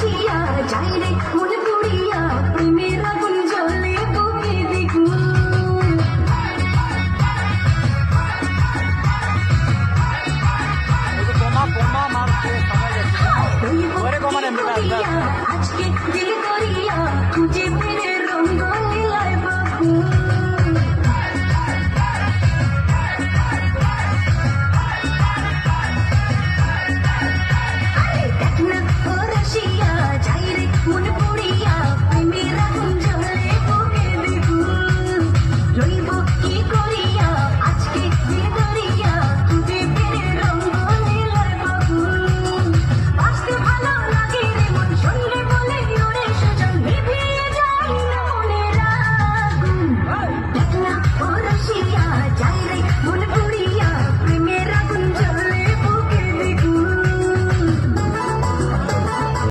ভাসিয়া যাই রে মনে পড়িয়া প্রেমের আগুন জ্বলে বুকে দ্বিগুণ। আজকে দিল করিয়া খুঁজে